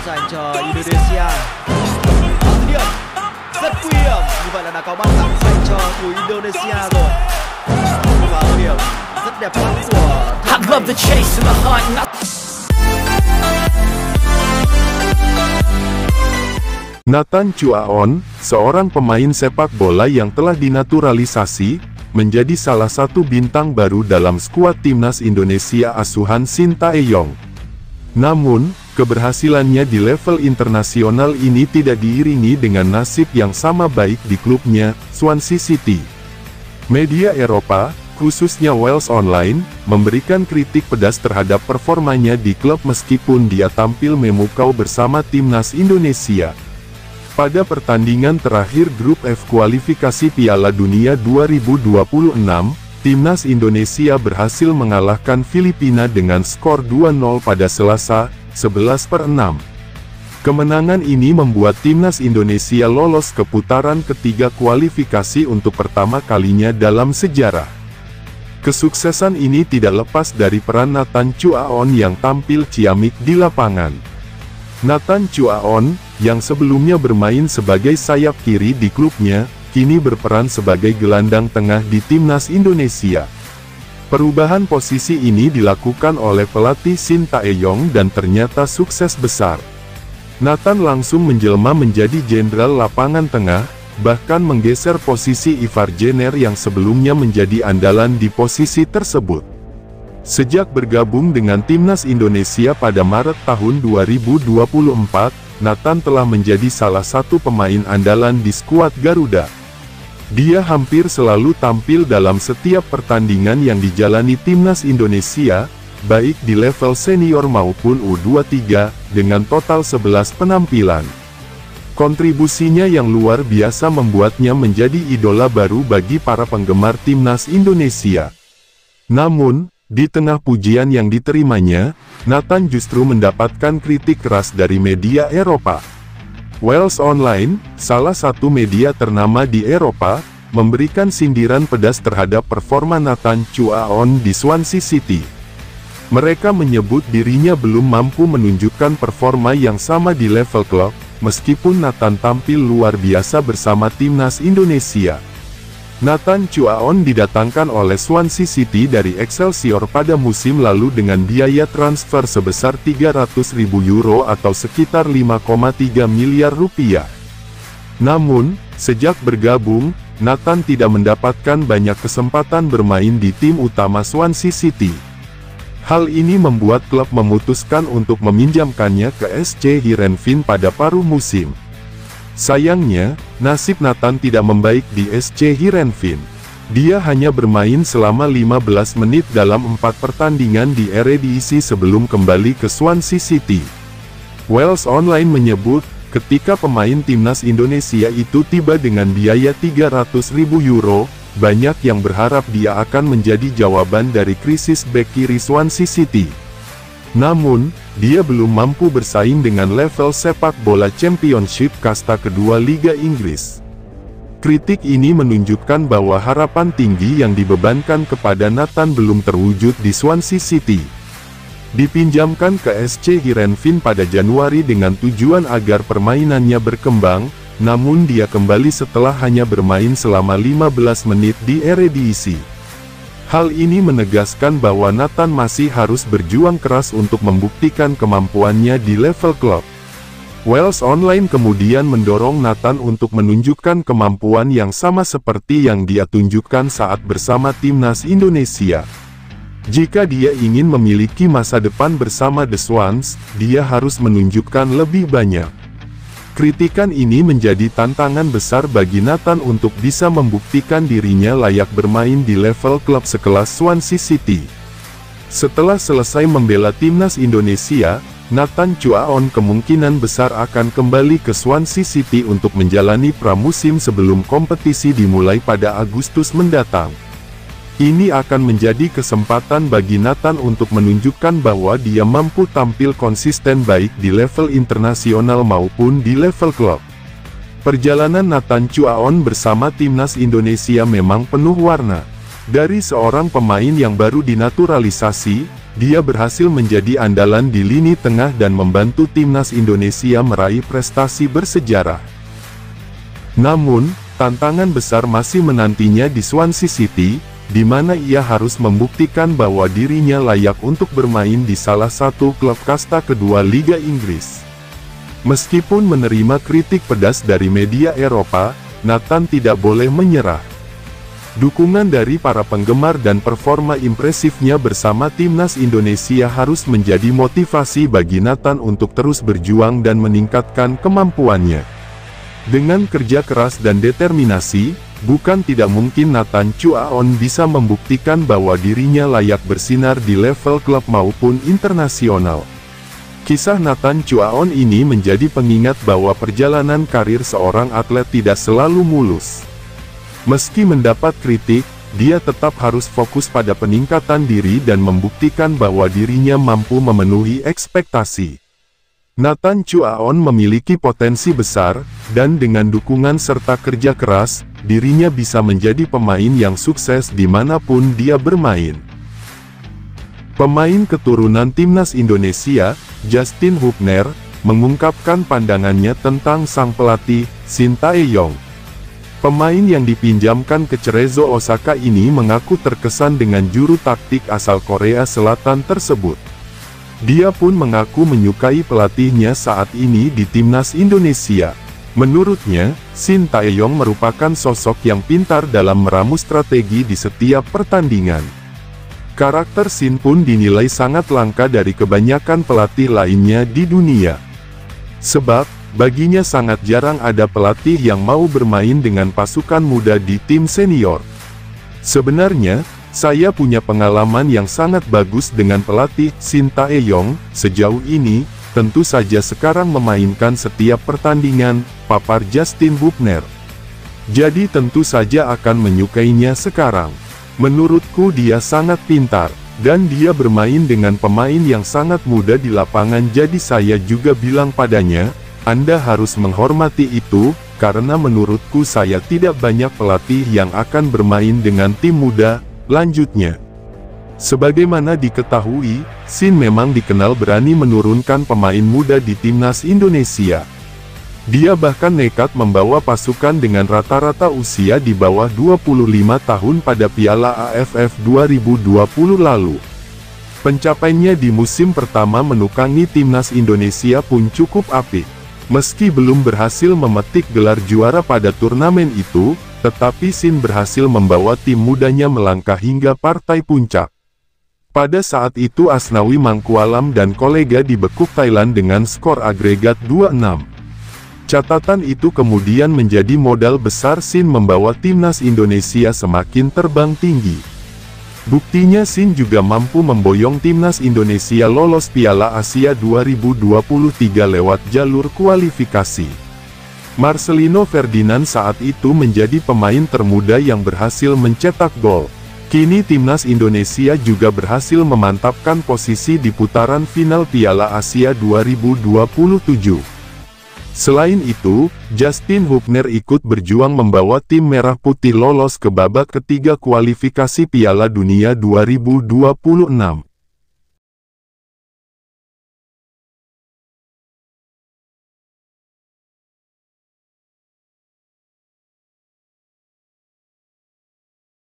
dành cho Indonesia. Dứt điểm rất nguy hiểm, như vậy là đã có bàn thắng dành cho thủ Indonesia rồi. Và điểm rất đẹp mắt của I love the chase and the hunt. Nathan Chuaon, seorang pemain sepak bola yang telah dinaturalisasi, menjadi salah satu bintang baru dalam skuad timnas Indonesia asuhan Shin Tae-yong. Namun, keberhasilannya di level internasional ini tidak diiringi dengan nasib yang sama baik di klubnya, Swansea City. Media Eropa, khususnya Wales Online, memberikan kritik pedas terhadap performanya di klub meskipun dia tampil memukau bersama timnas Indonesia. Pada pertandingan terakhir Grup F kualifikasi Piala Dunia 2026, timnas Indonesia berhasil mengalahkan Filipina dengan skor 2-0 pada Selasa, 11/6. Kemenangan ini membuat timnas Indonesia lolos ke putaran ketiga kualifikasi untuk pertama kalinya dalam sejarah. Kesuksesan ini tidak lepas dari peran Nathan Chuaon yang tampil ciamik di lapangan. Nathan Chuaon, yang sebelumnya bermain sebagai sayap kiri di klubnya, kini berperan sebagai gelandang tengah di timnas Indonesia. Perubahan posisi ini dilakukan oleh pelatih Shin Tae-yong dan ternyata sukses besar. Nathan langsung menjelma menjadi jenderal lapangan tengah, bahkan menggeser posisi Ivar Jenner yang sebelumnya menjadi andalan di posisi tersebut. Sejak bergabung dengan timnas Indonesia pada Maret tahun 2024, Nathan telah menjadi salah satu pemain andalan di skuad Garuda. Dia hampir selalu tampil dalam setiap pertandingan yang dijalani timnas Indonesia, baik di level senior maupun U23, dengan total 11 penampilan. Kontribusinya yang luar biasa membuatnya menjadi idola baru bagi para penggemar timnas Indonesia. Namun, di tengah pujian yang diterimanya, Nathan justru mendapatkan kritik keras dari media Eropa. Wales Online, salah satu media ternama di Eropa, memberikan sindiran pedas terhadap performa Nathan Chuaon di Swansea City. Mereka menyebut dirinya belum mampu menunjukkan performa yang sama di level klub, meskipun Nathan tampil luar biasa bersama timnas Indonesia. Nathan Chuaon didatangkan oleh Swansea City dari Excelsior pada musim lalu dengan biaya transfer sebesar 300.000 euro atau sekitar 5,3 miliar rupiah. Namun, sejak bergabung, Nathan tidak mendapatkan banyak kesempatan bermain di tim utama Swansea City. Hal ini membuat klub memutuskan untuk meminjamkannya ke SC Heerenveen pada paruh musim. Sayangnya, nasib Nathan tidak membaik di SC Heerenveen. Dia hanya bermain selama 15 menit dalam 4 pertandingan di Eredivisie sebelum kembali ke Swansea City. Wales Online menyebut, ketika pemain timnas Indonesia itu tiba dengan biaya 300.000 euro, banyak yang berharap dia akan menjadi jawaban dari krisis bek kiri Swansea City. Namun, dia belum mampu bersaing dengan level sepak bola Championship kasta kedua Liga Inggris. Kritik ini menunjukkan bahwa harapan tinggi yang dibebankan kepada Nathan belum terwujud di Swansea City. Dipinjamkan ke SC Heerenveen pada Januari dengan tujuan agar permainannya berkembang, namun dia kembali setelah hanya bermain selama 15 menit di Eredivisie. Hal ini menegaskan bahwa Nathan masih harus berjuang keras untuk membuktikan kemampuannya di level klub. Wales Online kemudian mendorong Nathan untuk menunjukkan kemampuan yang sama seperti yang dia tunjukkan saat bersama timnas Indonesia. Jika dia ingin memiliki masa depan bersama The Swans, dia harus menunjukkan lebih banyak. Kritikan ini menjadi tantangan besar bagi Nathan untuk bisa membuktikan dirinya layak bermain di level klub sekelas Swansea City. Setelah selesai membela timnas Indonesia, Nathan Chuaon kemungkinan besar akan kembali ke Swansea City untuk menjalani pramusim sebelum kompetisi dimulai pada Agustus mendatang. Ini akan menjadi kesempatan bagi Nathan untuk menunjukkan bahwa dia mampu tampil konsisten baik di level internasional maupun di level klub. Perjalanan Nathan Chuaon bersama timnas Indonesia memang penuh warna. Dari seorang pemain yang baru dinaturalisasi, dia berhasil menjadi andalan di lini tengah dan membantu timnas Indonesia meraih prestasi bersejarah. Namun, tantangan besar masih menantinya di Swansea City, di mana ia harus membuktikan bahwa dirinya layak untuk bermain di salah satu klub kasta kedua Liga Inggris. Meskipun menerima kritik pedas dari media Eropa, Nathan tidak boleh menyerah. Dukungan dari para penggemar dan performa impresifnya bersama timnas Indonesia harus menjadi motivasi bagi Nathan untuk terus berjuang dan meningkatkan kemampuannya. Dengan kerja keras dan determinasi, bukan tidak mungkin Nathan Chuaon bisa membuktikan bahwa dirinya layak bersinar di level klub maupun internasional. Kisah Nathan Chuaon ini menjadi pengingat bahwa perjalanan karir seorang atlet tidak selalu mulus. Meski mendapat kritik, dia tetap harus fokus pada peningkatan diri dan membuktikan bahwa dirinya mampu memenuhi ekspektasi. Nathan Chuaon memiliki potensi besar, dan dengan dukungan serta kerja keras, dirinya bisa menjadi pemain yang sukses dimanapun dia bermain. Pemain keturunan timnas Indonesia, Justin Hubner, mengungkapkan pandangannya tentang sang pelatih, Shin Tae-yong. Pemain yang dipinjamkan ke Cerezo Osaka ini mengaku terkesan dengan juru taktik asal Korea Selatan tersebut. Dia pun mengaku menyukai pelatihnya saat ini di timnas Indonesia. Menurutnya, Shin Tae-yong merupakan sosok yang pintar dalam meramu strategi di setiap pertandingan. Karakter Shin pun dinilai sangat langka dari kebanyakan pelatih lainnya di dunia. Sebab, baginya sangat jarang ada pelatih yang mau bermain dengan pasukan muda di tim senior. Sebenarnya, saya punya pengalaman yang sangat bagus dengan pelatih Shin Tae-yong. Sejauh ini, tentu saja sekarang memainkan setiap pertandingan, papar Justin Hubner. Jadi tentu saja akan menyukainya sekarang. Menurutku dia sangat pintar, dan dia bermain dengan pemain yang sangat muda di lapangan, jadi saya juga bilang padanya, Anda harus menghormati itu, karena menurutku saya tidak banyak pelatih yang akan bermain dengan tim muda, lanjutnya. Sebagaimana diketahui, Shin memang dikenal berani menurunkan pemain muda di timnas Indonesia. Dia bahkan nekat membawa pasukan dengan rata-rata usia di bawah 25 tahun pada Piala AFF 2020 lalu. Pencapaiannya di musim pertama menukangi timnas Indonesia pun cukup apik. Meski belum berhasil memetik gelar juara pada turnamen itu, tetapi Shin berhasil membawa tim mudanya melangkah hingga partai puncak. Pada saat itu Asnawi Mangkualam dan kolega dibekuk Thailand dengan skor agregat 2-6. Catatan itu kemudian menjadi modal besar Shin membawa timnas Indonesia semakin terbang tinggi. Buktinya Shin juga mampu memboyong timnas Indonesia lolos Piala Asia 2023 lewat jalur kualifikasi. Marcelino Ferdinand saat itu menjadi pemain termuda yang berhasil mencetak gol. Kini timnas Indonesia juga berhasil memantapkan posisi di putaran final Piala Asia 2027. Selain itu, Justin Hubner ikut berjuang membawa tim merah putih lolos ke babak ketiga kualifikasi Piala Dunia 2026.